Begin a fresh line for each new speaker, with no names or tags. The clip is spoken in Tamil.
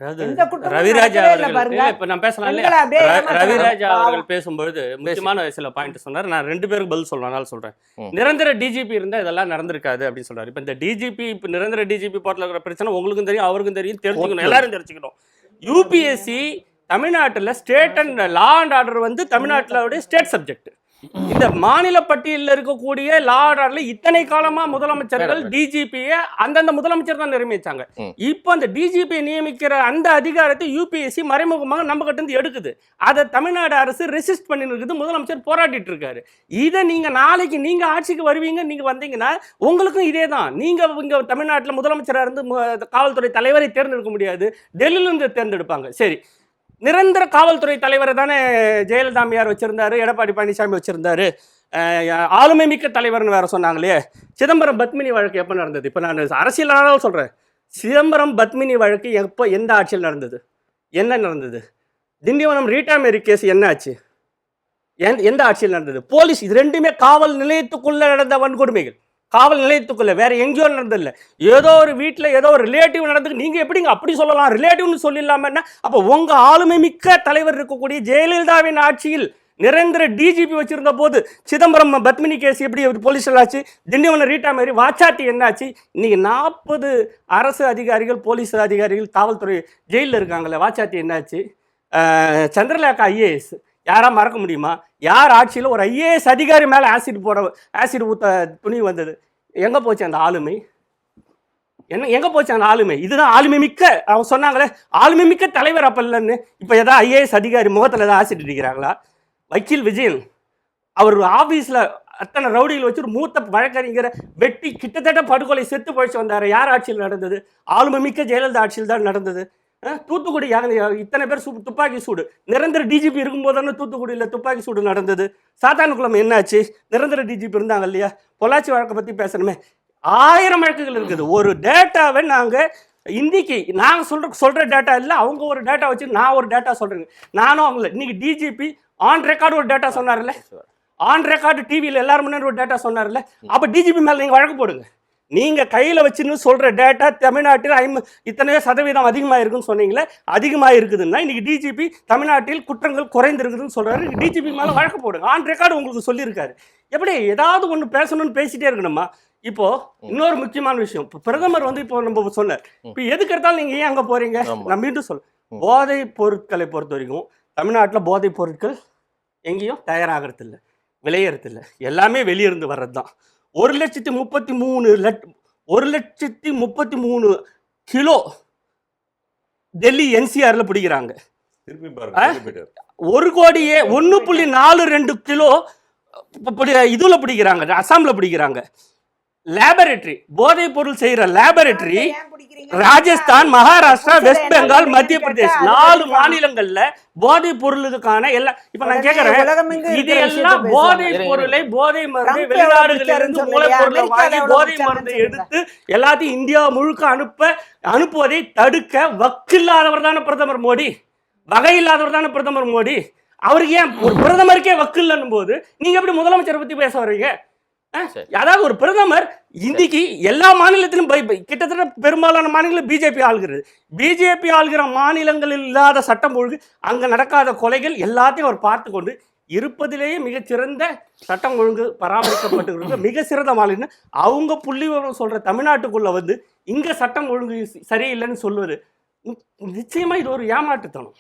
ரவிராஜா அவர்கள் இப்ப நான் பேசலாம் ரவிராஜா அவர்கள் பேசும்பொழுது முக்கியமான சில பாயிண்ட் சொன்னார். நான் 2 பேருக்கு பதில் சொல்றேன் சொல்றேன். நிரந்தர டிஜிபி இருந்தா இதெல்லாம் நடந்திருக்காது அப்படின்னு சொல்றாரு. இப்ப இந்த டிஜிபி இப்ப நிரந்தர டிஜிபி போர்ட்ல இருக்கிற பிரச்சனை உங்களுக்கும் தெரியும், அவருக்கும் தெரியும், தெரிஞ்சுக்கணும், எல்லாரும் தெரிஞ்சுக்கணும். யூபிஎஸ்சி தமிழ்நாட்டுல state and law and order வந்து தமிழ்நாட்டுல ஸ்டேட் சப்ஜெக்ட். இந்த மாநில பட்டியலில் இருக்கக்கூடிய லா ஆர்டர்ல இத்தனை காலமா முதலமைச்சர்கள் டிஜிபியை அந்தந்த முதலமைச்சர் தான் நியமிச்சாங்க. இப்போ அந்த டிஜிபியை நியமிக்கிற அந்த அதிகாரத்தை யூபிஎஸ்சி மறைமுகமாக நம்ம கிட்ட இருந்து எடுக்குது. அதை தமிழ்நாடு அரசு ரெசிஸ்ட் பண்ணி இருக்குது, முதலமைச்சர் போராடிட்டு இருக்காரு. இதை நீங்க நாளைக்கு நீங்க ஆட்சிக்கு வருவீங்க, நீங்க வந்தீங்கன்னா உங்களுக்கும் இதே தான். நீங்க இங்க தமிழ்நாட்டில் முதலமைச்சராக இருந்து காவல்துறை தலைவரை தேர்ந்தெடுக்க முடியாது, டெல்லியில இருந்து தேர்ந்தெடுப்பாங்க. சரி, நிரந்தர காவல்துறை தலைவரை தானே ஜெயலலிதா அம்மையார் வச்சிருந்தாரு, எடப்பாடி பழனிசாமி வச்சிருந்தாரு, ஆளுமை மிக்க தலைவர்னு வேற சொன்னாங்களே. சிதம்பரம் பத்மினி வழக்கு எப்போ நடந்தது? இப்போ நான் அரசியலாளர் சொல்றேன். சிதம்பரம் பத்மினி வழக்கு எப்போ எந்த ஆட்சியில் நடந்தது? என்ன நடந்தது? திண்டிவனம் ரீட்டா மேரி கேஸ் என்ன ஆச்சு? எந்த ஆட்சியில் நடந்தது? போலீஸ், இது ரெண்டுமே காவல் நிலையத்துக்குள்ள நடந்த வன்கொடுமைகள். காவல் நிலையத்துக்குள்ள வேற எங்கேயோ நடந்ததில்லை. ஏதோ ஒரு வீட்டில் ஏதோ ஒரு ரிலேட்டிவ் நடந்தது. நீங்க எப்படிங்க அப்படி சொல்லலாம்? ரிலேட்டிவ்னு சொல்லிடலாமன்னா அப்போ உங்க ஆளுமை மிக்க தலைவர் இருக்கக்கூடிய ஜெயலலிதாவின் ஆட்சியில் நிரந்தர டிஜிபி வச்சிருந்த போது சிதம்பரம் பத்மினி கேஸ் எப்படி போலீஸ் ஆச்சு? திண்டிவனம் ரீட்டா மேரி வாச்சாட்டி என்னாச்சு? இன்னைக்கு 40 அரசு அதிகாரிகள், போலீஸ் அதிகாரிகள், காவல்துறை ஜெயிலில் இருக்காங்கல்ல, வாச்சாட்டி என்னாச்சு? சந்திரலேகா ஐஏஎஸ் யாரா மறக்க முடியுமா? யார் ஆட்சியில் ஒரு ஐஏஎஸ் அதிகாரி மேலே ஆசிட் ஊத்த துணி வந்தது? எங்கே போச்சு அந்த ஆளுமை? எங்கே போச்சு அந்த ஆளுமை? இதுதான் ஆளுமை மிக்க, அவங்க சொன்னாங்களே ஆளுமை மிக்க தலைவர் அப்போ இல்லைன்னு. இப்போ ஏதாவது ஐஏஎஸ் அதிகாரி முகத்தில் ஏதாவது ஆசிட் அடிக்கிறாங்களா? வக்கீல் விஜயன் அவர் ஆஃபீஸில் அத்தனை ரவுடிகள் வச்சு ஒரு மூத்த வழக்கறிஞரை வெட்டி கிட்டத்தட்ட படுகொலை செத்து பழிச்சு வந்தார். யார் ஆட்சியில் நடந்தது? ஆளுமை மிக்க ஜெயலலிதா ஆட்சியில் தான் நடந்தது. தூத்துக்குடி இத்தனை பேர் துப்பாக்கி சூடு நிரந்தர டிஜிபி இருக்கும்போது தானே தூத்துக்குடியில் துப்பாக்கி சூடு நடந்தது. சாத்தானுக்குளம் என்னாச்சு? நிரந்தர டிஜிபி இருந்தாங்க இல்லையா? பொள்ளாச்சி வழக்கை பற்றி பேசணுமே. 1000 வழக்குகள் இருக்குது. ஒரு டேட்டாவை நாங்கள் இன்னைக்கு நாங்கள் சொல்கிற டேட்டா இல்லை, அவங்க ஒரு டேட்டா வச்சு நான் ஒரு டேட்டா சொல்கிறேங்க. நானும் அவங்கள இன்னைக்கு டிஜிபி ஆன் ரெக்கார்டு ஒரு டேட்டா சொன்னார்ல, ஆன் ரெக்கார்டு டிவியில் எல்லாரும் முன்னாடி ஒரு டேட்டா சொன்னார்ல. அப்போ டிஜிபி மேலே நீங்கள் வழக்கு போடுங்க. நீங்கள் கையில் வச்சுன்னு சொல்கிற டேட்டா தமிழ்நாட்டில் இத்தனையோ சதவீதம் அதிகமாக இருக்குன்னு சொன்னீங்களே, அதிகமாக இருக்குதுன்னா இன்னைக்கு டிஜிபி தமிழ்நாட்டில் குற்றங்கள் குறைந்திருக்குதுன்னு சொல்கிறாரு. டிஜிபி மேலே வழக்கு போடுங்க. ஆன் ரெக்கார்டு உங்களுக்கு சொல்லியிருக்காரு. எப்படி ஏதாவது ஒன்று பேசணும்னு பேசிகிட்டே இருக்கணுமா? இப்போ இன்னொரு முக்கியமான விஷயம், இப்போ பிரதமர் இப்போ நம்ம சொன்னார். இப்போ எதுக்கு எடுத்தாலும் நீங்கள் ஏன் அங்கே போகிறீங்க? நான் மீண்டும் சொல்ல, போதை பொருட்களை பொறுத்த வரைக்கும் தமிழ்நாட்டில் போதை பொருட்கள் எங்கேயும் தயாராகிறது இல்லை, விளையறது இல்லை, எல்லாமே வெளியிருந்து வர்றது தான். 1,33,000 கிலோ டெல்லி என்சிஆர்ல பிடிக்கிறாங்க. 1,42 கிலோ இதுல பிடிக்கிறாங்க, அசாம்ல பிடிக்கிறாங்க. லேபரேட்டரி போதை பொருள் செய்யற லேபரேட்டரி ராஜஸ்தான், மகாராஷ்டிரா, வெஸ்ட் பெங்கால், மத்திய பிரதேஷ் 4 மாநிலங்கள்ல போதை பொருளுக்கான எல்லாம். இப்ப நான் கேட்கிறேன், இது எல்லாம் போதை பொருளை, போதை மருந்தை வெளிநாடுகளிலிருந்து மூலப்பொருளை வாங்கி போதை மருந்தை எடுத்து எல்லாத்தையும் இந்தியா முழுக்க அனுப்புவதை தடுக்க வக்கில்லாதவர் தானே பிரதமர் மோடி, வகை இல்லாதவர் தானே பிரதமர் மோடி. அவருக்கு ஏன் ஒரு பிரதமருக்கே வக்கு இல்லைன்னும் போது நீங்க எப்படி முதலமைச்சரை பத்தி பேச வர்றீங்க? அதாவது ஒரு பிரதமர் இன்னைக்கு எல்லா மாநிலத்திலும் கிட்டத்தட்ட பெரும்பாலான மாநிலங்கள் பிஜேபி ஆளுகிறது. பிஜேபி ஆளுகிற மாநிலங்களில் இல்லாத சட்டம் ஒழுங்கு, அங்க நடக்காத கொலைகள் எல்லாத்தையும் அவர் பார்த்து கொண்டு இருப்பதிலேயே மிகச்சிறந்த சட்டம் ஒழுங்கு பராமரிக்கப்பட்டு மிக சிறந்த மாநிலம் அவங்க புள்ளி விவரம் சொல்ற தமிழ்நாட்டுக்குள்ள இங்க சட்டம் ஒழுங்கு சரியில்லைன்னு சொல்வது நிச்சயமா இது ஒரு ஏமாற்றுத்தனம்.